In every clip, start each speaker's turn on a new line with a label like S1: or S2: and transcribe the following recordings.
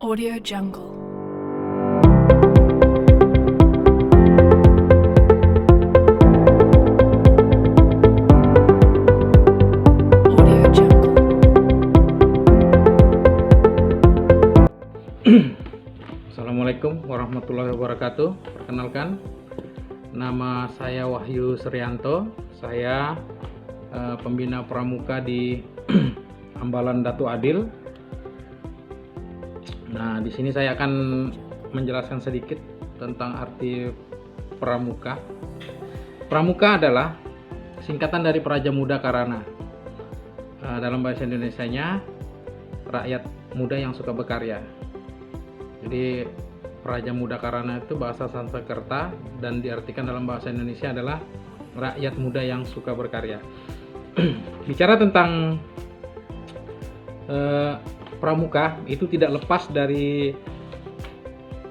S1: Audio Jungle. Audio Jungle.
S2: Assalamualaikum warahmatullahi wabarakatuh. Perkenalkan, nama saya Wahyu Suryanto. Saya pembina pramuka di Ambalan Datu Adil. Nah, di sini saya akan menjelaskan sedikit tentang arti pramuka. Pramuka adalah singkatan dari Praja Muda Karana. Dalam bahasa Indonesianya, rakyat muda yang suka berkarya. Jadi Praja Muda Karana itu bahasa Sanskerta dan diartikan dalam bahasa Indonesia adalah rakyat muda yang suka berkarya. Bicara tentang pramuka, itu tidak lepas dari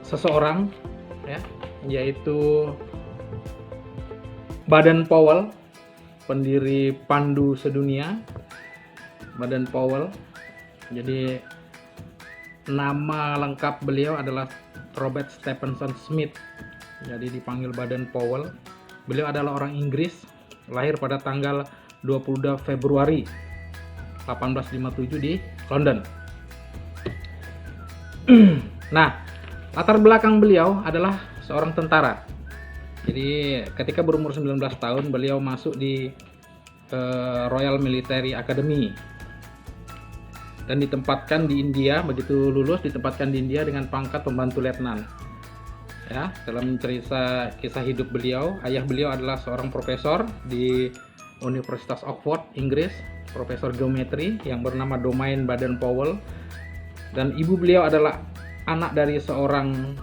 S2: seseorang, ya, yaitu Baden Powell, pendiri Pandu sedunia. Baden Powell. Jadi nama lengkap beliau adalah Robert Stephenson Smith, jadi dipanggil Baden Powell. Beliau adalah orang Inggris, lahir pada tanggal 22 Februari 1857 di London. Nah, latar belakang beliau adalah seorang tentara. Jadi ketika berumur 19 tahun beliau masuk di Royal Military Academy dan ditempatkan di India. Begitu lulus ditempatkan di India dengan pangkat pembantu letnan. Ya, dalam cerita kisah hidup beliau, ayah beliau adalah seorang profesor di Universitas Oxford, Inggris, profesor geometri yang bernama Domain Baden Powell, dan ibu beliau adalah anak dari seorang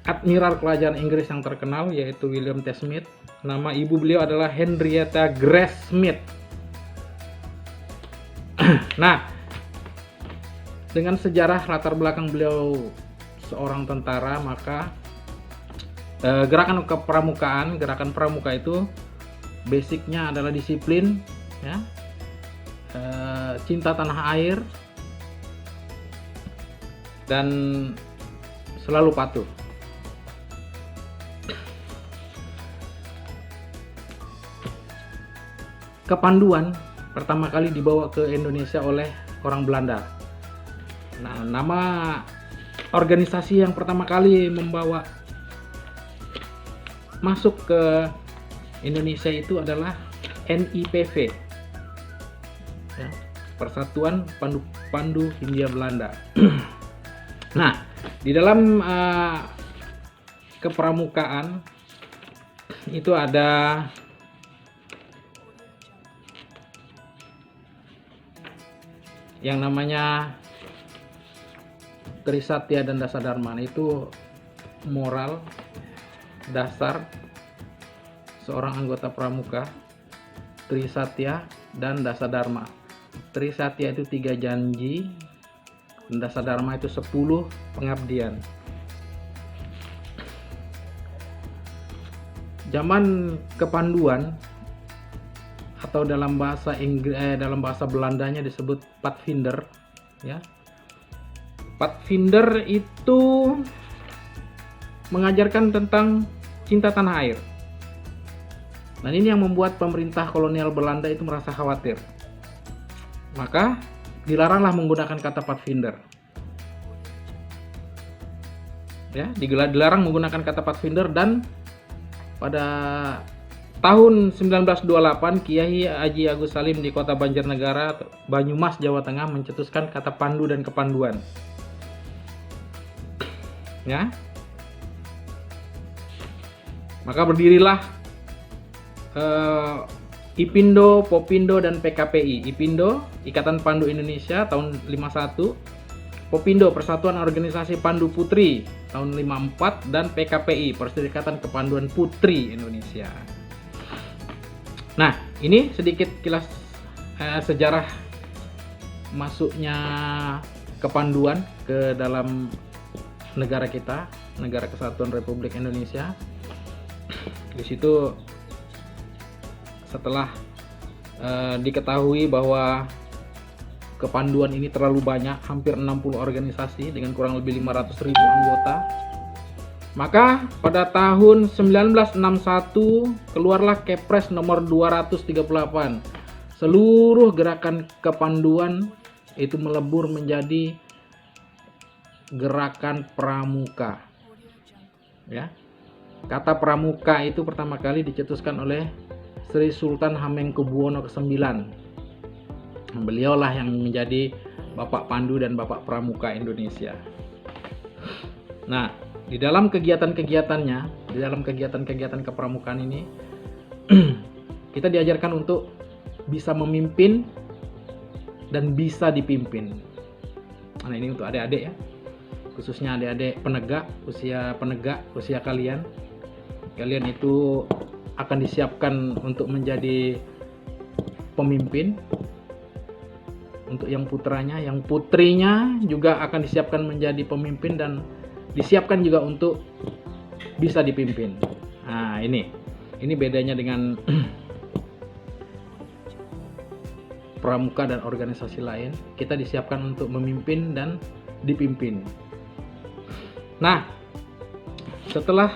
S2: admiral kerajaan Inggris yang terkenal, yaitu William T. Smith. Nama ibu beliau adalah Henrietta Grace Smith. Nah, dengan sejarah latar belakang beliau seorang tentara, maka gerakan kepramukaan, gerakan pramuka itu basicnya adalah disiplin, ya, cinta tanah air, dan selalu patuh. Kepanduan pertama kali dibawa ke Indonesia oleh orang Belanda. Nah, nama organisasi yang pertama kali membawa masuk ke Indonesia itu adalah NIPV, ya, Persatuan Pandu Hindia Belanda. Nah, di dalam kepramukaan itu ada yang namanya Trisatya dan Dasadharma. Itu moral dasar seorang anggota pramuka, Trisatya dan Dasadharma. Trisatya itu 3 janji, Dasadharma itu 10 pengabdian. Zaman kepanduan atau dalam bahasa dalam bahasa Belandanya disebut Pathfinder, ya. Pathfinder itu mengajarkan tentang cinta tanah air. Dan ini yang membuat pemerintah kolonial Belanda itu merasa khawatir. Maka dilaranglah menggunakan kata Pathfinder. Ya, dilarang menggunakan kata Pathfinder, dan pada tahun 1928 Kiai Haji Agus Salim di Kota Banjarnegara, Banyumas, Jawa Tengah mencetuskan kata pandu dan kepanduan. Ya. Maka berdirilah IPINDO, POPINDO, dan PKPI. IPINDO, Ikatan Pandu Indonesia, tahun 51. POPINDO, Persatuan Organisasi Pandu Putri, tahun 54. Dan PKPI, Perserikatan Kepanduan Putri Indonesia. Nah, ini sedikit kilas sejarah masuknya kepanduan ke dalam negara kita, Negara Kesatuan Republik Indonesia. Di situ setelah diketahui bahwa kepanduan ini terlalu banyak, hampir 60 organisasi dengan kurang lebih 500.000 anggota. Maka pada tahun 1961 keluarlah Kepres nomor 238. Seluruh gerakan kepanduan itu melebur menjadi gerakan pramuka. Ya. Kata pramuka itu pertama kali dicetuskan oleh Sri Sultan Hamengkubuwono ke-9. Beliaulah yang menjadi Bapak Pandu dan Bapak Pramuka Indonesia. Nah, di dalam kegiatan-kegiatannya, di dalam kegiatan-kegiatan kepramukaan ini, kita diajarkan untuk bisa memimpin dan bisa dipimpin. Nah, ini untuk adik-adik ya, khususnya adik-adik penegak, usia kalian itu akan disiapkan untuk menjadi pemimpin. Untuk yang putranya, yang putrinya juga akan disiapkan menjadi pemimpin dan disiapkan juga untuk bisa dipimpin. Nah, ini bedanya dengan pramuka dan organisasi lain. Kita disiapkan untuk memimpin dan dipimpin. Nah, setelah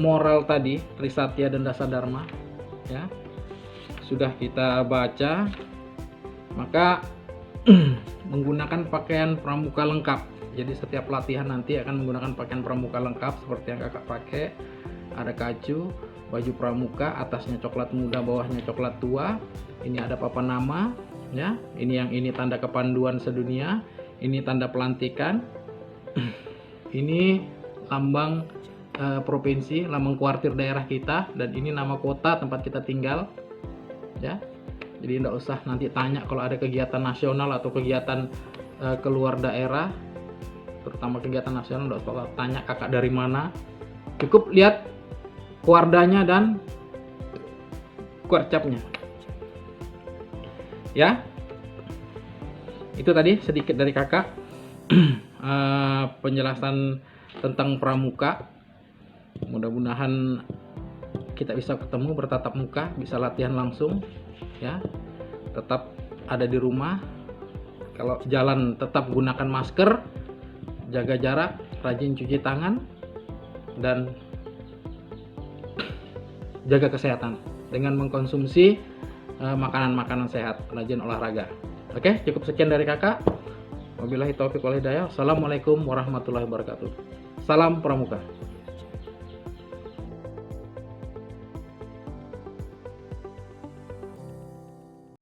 S2: moral tadi, Trisatya dan Dasadharma ya, sudah kita baca, maka menggunakan pakaian pramuka lengkap. Jadi setiap latihan nanti akan menggunakan pakaian pramuka lengkap seperti yang kakak pakai. Ada kacu, baju pramuka, atasnya coklat muda, bawahnya coklat tua. Ini ada papan nama, ya. Ini tanda kepanduan sedunia. Ini tanda pelantikan. Ini lambang provinsi, lambang kuartir daerah kita, dan ini nama kota tempat kita tinggal, ya. Jadi tidak usah nanti tanya kalau ada kegiatan nasional atau kegiatan keluar daerah, terutama kegiatan nasional, tidak usah tanya kakak dari mana. Cukup lihat kuardanya dan kuarcapnya. Ya, itu tadi sedikit dari kakak penjelasan tentang pramuka. Mudah-mudahan kita bisa ketemu bertatap muka, bisa latihan langsung. Ya, tetap ada di rumah. Kalau jalan tetap gunakan masker, jaga jarak, rajin cuci tangan, dan jaga kesehatan dengan mengkonsumsi makanan-makanan sehat, rajin olahraga. Oke, cukup sekian dari kakak. Wabillahi taufiq wal hidayah. Assalamualaikum warahmatullahi wabarakatuh. Salam pramuka.